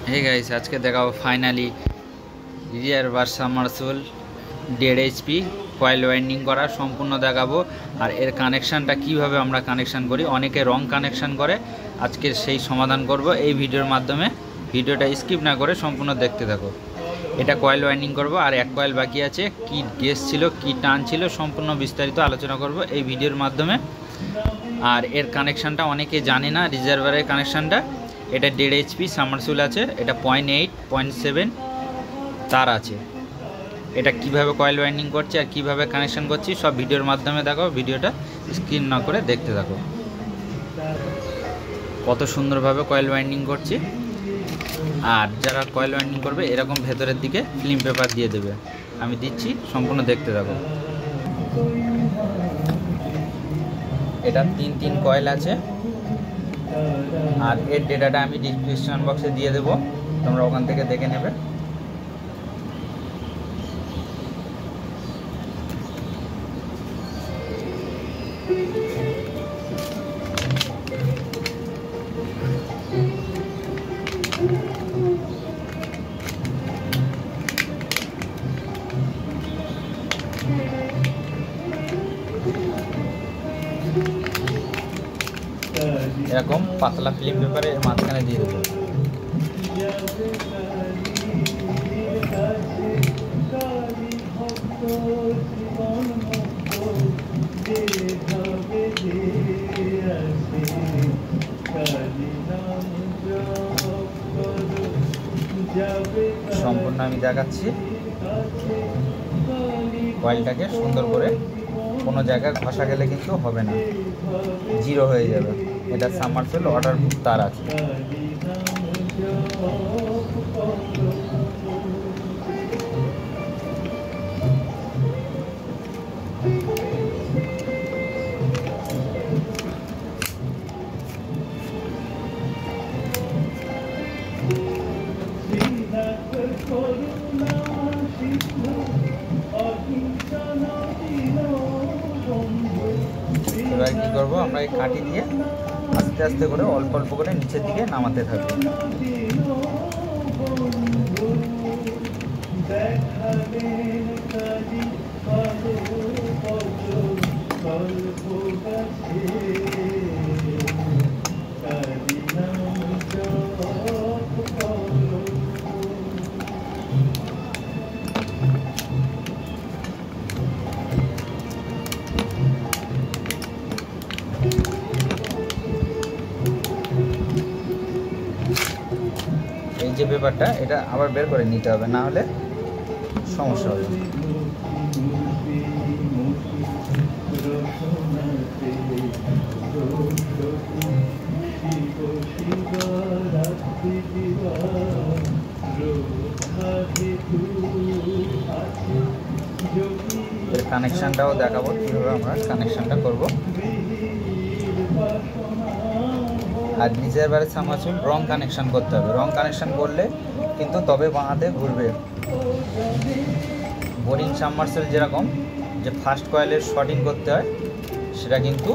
Hey guys आज के देखाबो फाइनली रियर बार साबमार्सिबल 1.5 HP कয়েল ওয়াইন্ডিং করা সম্পূর্ণ দেখাবো। আর এর কানেকশনটা কিভাবে আমরা কানেকশন করি, অনেকে রং কানেকশন করে, আজকে সেই সমাধান করব এই ভিডিওর মাধ্যমে। ভিডিওটা স্কিপ না করে সম্পূর্ণ দেখতে থাকো। এটা কয়েল ওয়াইন্ডিং করব আর এক কয়েল বাকি আছে, কি গেজ ছিল কি টান ছিল সম্পূর্ণ বিস্তারিত আলোচনা করব এই ভিডিওর মাধ্যমে। আর এর কানেকশনটা অনেকে জানে না, রিজার্ভারের কানেকশনটা এটা 1.5 HP সাবমার্সিবল আছে, এটা 0.8 0.7 তার আছে। এটা কিভাবে কয়েল ওয়াইন্ডিং করছে আর কিভাবে কানেকশন করছি সব ভিডিওর মাধ্যমে দেখো। ভিডিওটা স্কিপ না করে দেখতে থাকো। কত সুন্দরভাবে কয়েল ওয়াইন্ডিং করছি। আর যারা কয়েল ওয়াইন্ডিং করবে এরকম ভেতরের দিকে ফিল্ম পেপার দিয়ে দেবে, আমি দিচ্ছি, সম্পূর্ণ দেখতে থাকো। এটা 3 কয়েল আছে আর এর ডেটাটা আমি ডিসক্রিপশন বক্সে দিয়ে দেবো, তোমরা ওখান থেকে দেখে নেবে। এরকম পাতলা ফিল্ম পেপারে মাঝখানে দিয়ে দেবো। সম্পূর্ণ আমি দেখাচ্ছি। কয়েলটাকে সুন্দর করে, কোনো জায়গায় ঘষা গেলে কিন্তু হবে না, জিরো হয়ে যাবে। এটা সাবমার্সিবল ওয়াটারপ্রুফ তার আছে। এবার কি করবো, আমরা এই কাঠি দিয়ে আস্তে আস্তে করে অল্প অল্প করে নিচের দিকে নামাতে থাকবো। এই যে পেপারটা, এটা আবার বের করে নিতে হবে, না হলে সমস্যা হবে। এর কানেকশনটাও দেখাবো কীভাবে আমরা কানেকশনটা করব। আর রিজার্ভারের সাবমার্সিবল রং কানেকশন করতে হবে, রং কানেকশন করলে কিন্তু তবে বাঁহাতে ঘুরবে। বোরিং সাবমার্সিবল যেরকম যে ফার্স্ট কয়েলের শর্টিং করতে হয়, সেটা কিন্তু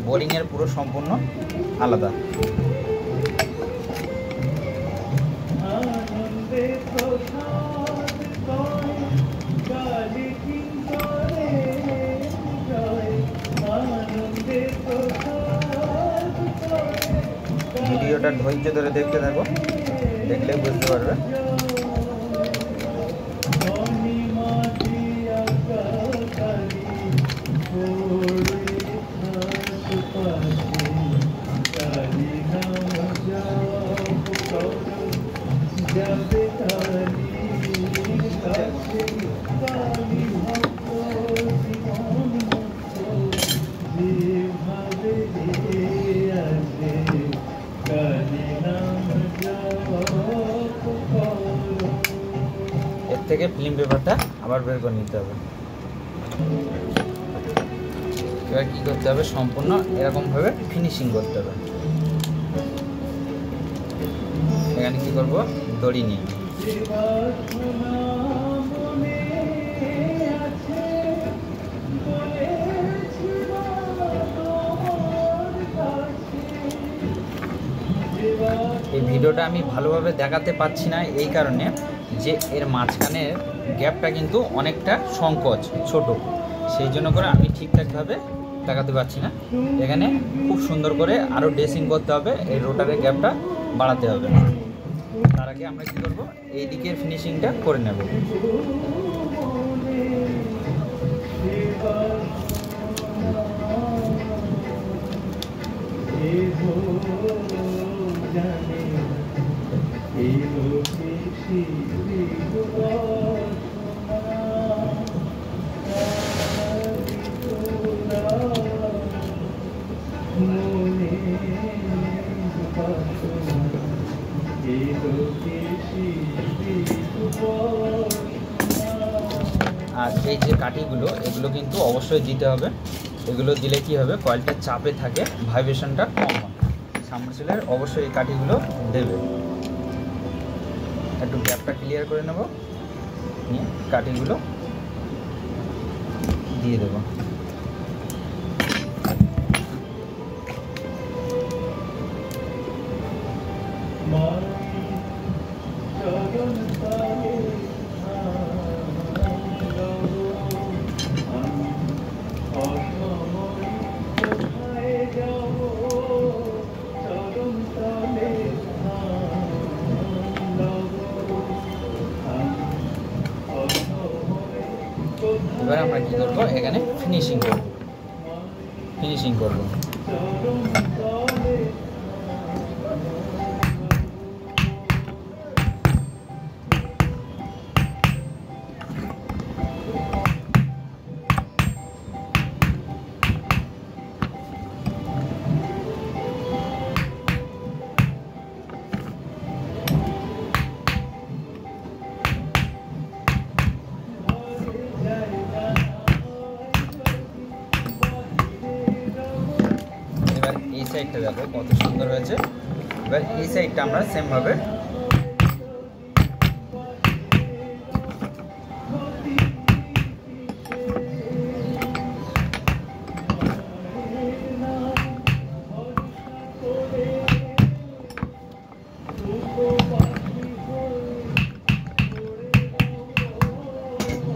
বোরিংয়ের পুরো সম্পূর্ণ আলাদা। ভিডিওটা ধৈর্য ধরে দেখতে থাকো, দেখলে বুঝতে পারবে। এর থেকে ফিল্ম পেপারটা আবার বের করে নিতে হবে। এবার কি করতে হবে, সম্পূর্ণ এরকমভাবে ফিনিশিং করতে হবে। এখানে কি করব, দড়ি নিয়ে Shiva এই ভিডিওটা আমি ভালোভাবে দেখাতে পাচ্ছি না এই কারণে যে এর মাঝখানের গ্যাপটা কিন্তু অনেকটা সংকোচ ছোট, সেই জন্য করে আমি ঠিকঠাকভাবে দেখাতে পারছি না। এখানে খুব সুন্দর করে আরও ড্রেসিং করতে হবে, এই রোটারের গ্যাপটা বাড়াতে হবে। তার আগে আমরা কী করবো, এই দিকের ফিনিশিংটা করে নেব। আর এই যে কাঠিগুলো, এগুলো কিন্তু অবশ্যই দিতে হবে। এগুলো দিলে কি হবে, কয়েলটা চাপে থাকে, ভাইব্রেশনটা কম হয়। সাবমার্সিবলের অবশ্যই এই কাঠিগুলো দেবে। একটু গ্যাপটা ক্লিয়ার করে নেব, নিয়ে কাঠিগুলো দিয়ে দেবো। এবার আমরা কি করব, এখানে ফিনিশিং করব। এই সাইডটা দেখো কত সুন্দর হয়েছে। এবার এই সাইডটা আমরা সেম ভাবে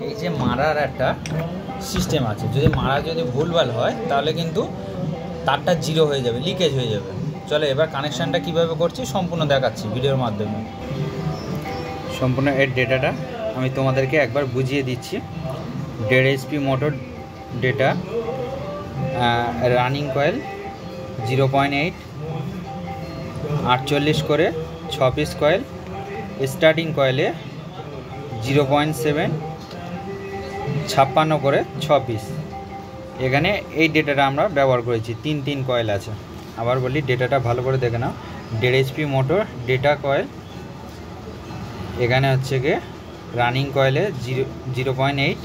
এই যে মারার একটা সিস্টেম আছে, যদি মারা ভুলভাল হয় তাহলে কিন্তু তারটা জিরো হয়ে যাবে, লিকেজ হয়ে যাবে। চলো এবার কানেকশানটা কীভাবে করছি সম্পূর্ণ দেখাচ্ছি ভিডিওর মাধ্যমে। সম্পূর্ণ এর ডেটাটা আমি তোমাদেরকে একবার বুঝিয়ে দিচ্ছি। 1.5 HP motor data, running coil 0.8, 48 করে 6 পিস কয়েল, স্টার্টিং কয়েলে 0.7, 56 করে 6 পিস। এখানে এই ডেটাটা আমরা ব্যবহার করেছি, 3 কয়েল আছে। আবার বলি, ডেটাটা ভালো করে দেখে নাও। 1.5 HP মোটর ডেটা কয়েল, এখানে হচ্ছে গিয়ে রানিং কয়েলে 0.8,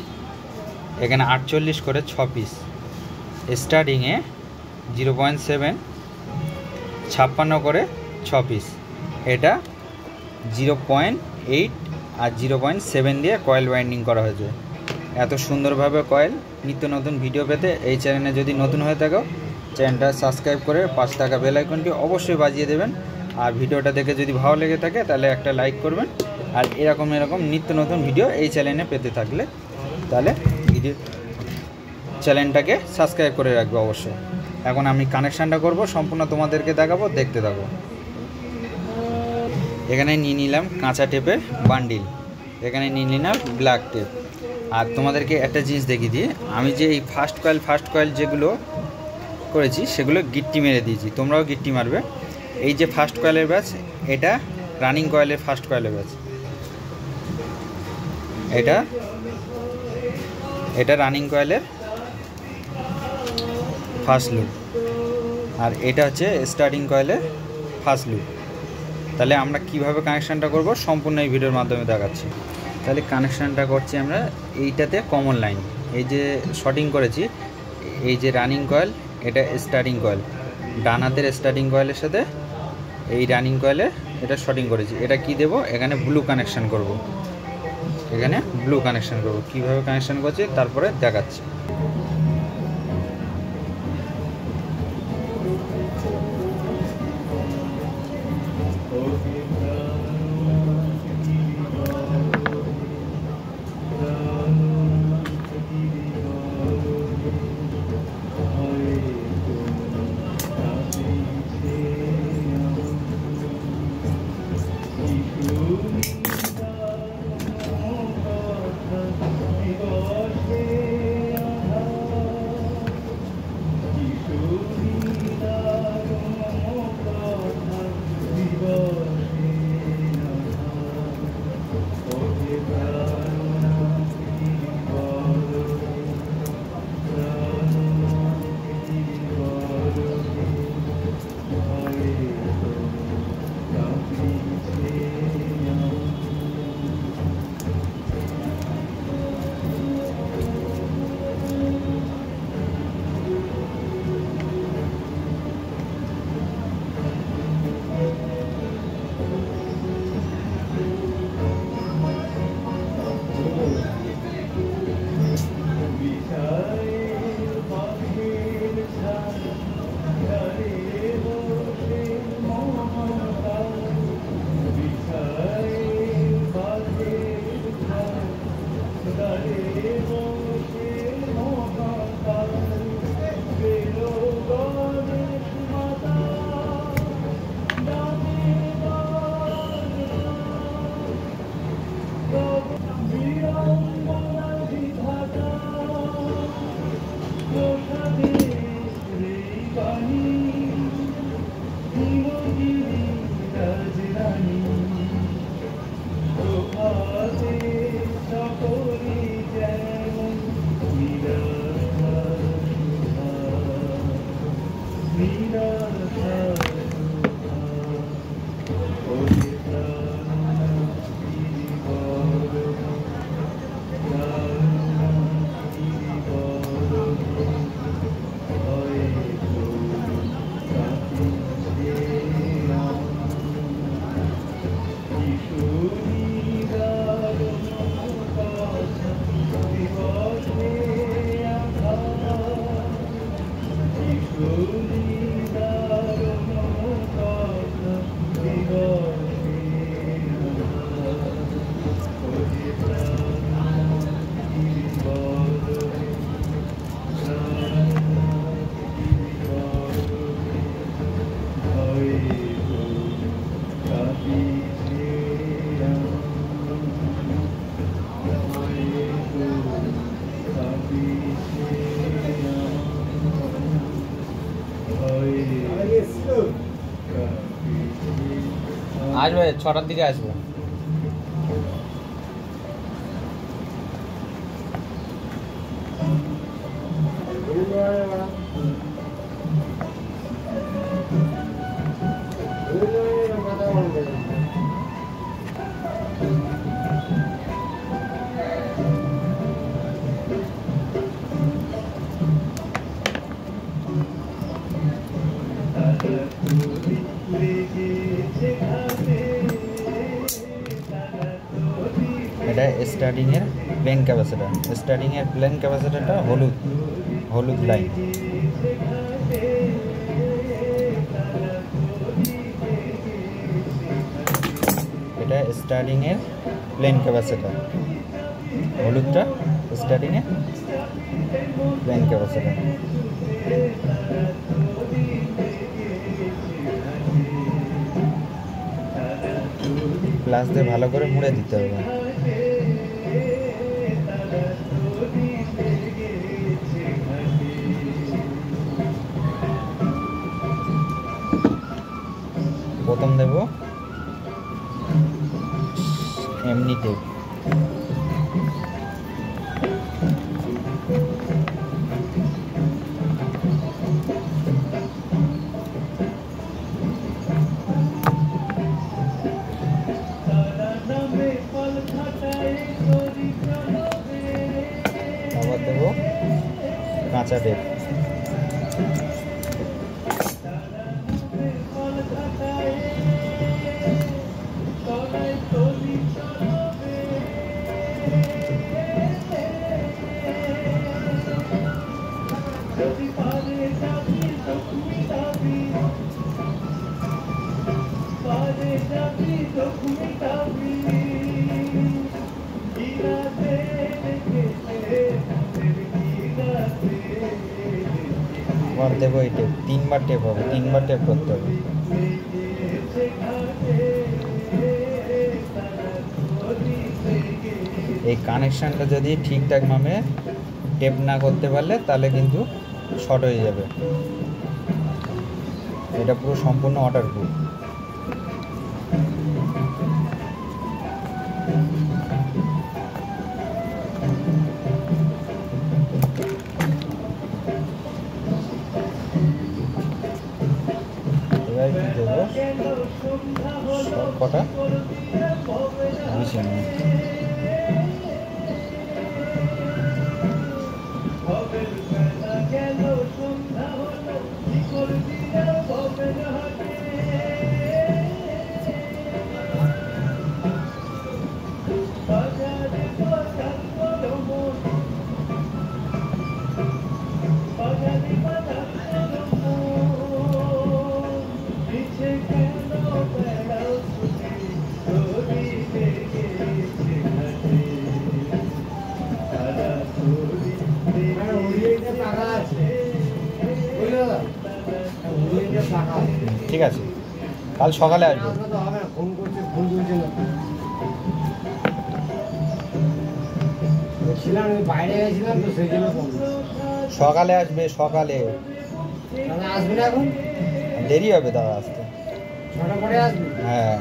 এখানে 48 করে 6 পিস, স্টার্টিংয়ে 0.7, 56 করে 6 পিস। এটা 0.8 আর 0.7 দিয়ে কয়েল ওয়াইন্ডিং করা হয়েছে। এত সুন্দরভাবে কয়েল নিত্য নতুন ভিডিও পেতে এই চ্যানেলে যদি নতুন হয়ে থাকো, চ্যানেলটা সাবস্ক্রাইব করে পাশে থাকা বেল আইকনটি অবশ্যই বাজিয়ে দেবেন। আর ভিডিওটা দেখে যদি ভালো লেগে থাকে তাহলে একটা লাইক করবেন। আর এরকম নিত্য নতুন ভিডিও এই চ্যানেলে পেতে থাকলে তাহলে চ্যানেলটাকে সাবস্ক্রাইব করে রাখবে অবশ্যই। এখন আমি কানেকশানটা করব, সম্পূর্ণ তোমাদেরকে দেখাবো, দেখতে থাকো। এখানে নিয়ে নিলাম কাঁচা টেপের বান্ডিল, এখানে নিয়ে নিলাম ব্ল্যাক টেপ। আর তোমাদেরকে একটা জিনিস দেখিয়ে দিই, আমি যে এই ফার্স্ট কয়েল যেগুলো করেছি সেগুলো গিট্টি মেরে দিয়েছি, তোমরাও গিট্টি মারবে। এই যে ফার্স্ট কয়েলের ব্যাচ, এটা রানিং কয়েলের ফার্স্ট কয়েলের ব্যাচ, এটা রানিং কয়েলের ফার্স্ট লুপ, আর এটা হচ্ছে স্টার্টিং কয়েলের ফার্স্ট লুপ। তাহলে আমরা কিভাবে কানেকশানটা করব সম্পূর্ণ এই ভিডিওর মাধ্যমে দেখাচ্ছি। তাহলে কানেকশানটা করছি আমরা এইটাতে কমন লাইন, এই যে শর্টিং করেছি, এই যে রানিং কয়েল, এটা স্টার্টিং কয়েল, ডান হাতের স্টার্টিং কয়েলের সাথে এই রানিং কয়েলে এটা শর্টিং করেছি। এটা কি দেব, এখানে ব্লু কানেকশান করব, এখানে ব্লু কানেকশান করব। কীভাবে কানেকশান করছি তারপরে দেখাচ্ছি। আসবে 6টার দিকে আসবে। এটা স্টার্টিং এর প্লেন ক্যাপাসিটর, স্টার্টিং এর প্লেন ক্যাপাসিটরটা হলুদ লাইন। এটা স্টার্টিং এর প্লেন ক্যাপাসিটর, হলুদটা স্টার্টিং এর প্লেন ক্যাপাসিটর। প্লাস দিয়ে ভালো করে মুড়ে দিতে হবে। প্রথম দেব এমনি টেপ, আবার দেব কাঁচা টেপ, আবার দেবো এই টেপ। 3বার টেপ হবে, 3বার টেপ করতে হবে। এই কানেকশানটা যদি ঠিকঠাক ভাবে টেপ না করতে পারলে তাহলে কিন্তু শর্ট হয়ে যাবে। এটা পুরো সম্পূর্ণ ওয়াটারপ্রুফ। এবার কি দেবো সব কটা বুঝে নিই। ঠিক আছে, কাল সকালে আসবে। বাইরে গেছিলাম তো সেই জন্য সকালে আসবে, সকালে আসবে না, এখন দেরি হবে দাদা আসতে। 6টা পরে আসবে। হ্যাঁ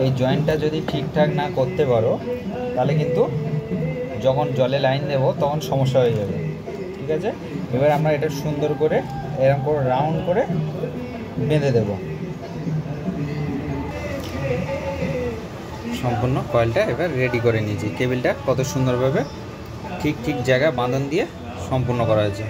এই জয়েন্টটা যদি ঠিকঠাক না করতে পারো তাহলে কিন্তু যখন জলে লাইন দেব তখন সমস্যা হয়ে যাবে। ঠিক আছে, এবার আমরা এটা সুন্দর করে এরকম করে রাউন্ড করে বেঁধে দেব। সম্পূর্ণ কয়েলটা এবার রেডি করে নিয়েছি। কেবিলটা কত সুন্দরভাবে ঠিক জায়গায় বাঁধন দিয়ে সম্পূর্ণ করা হয়েছে।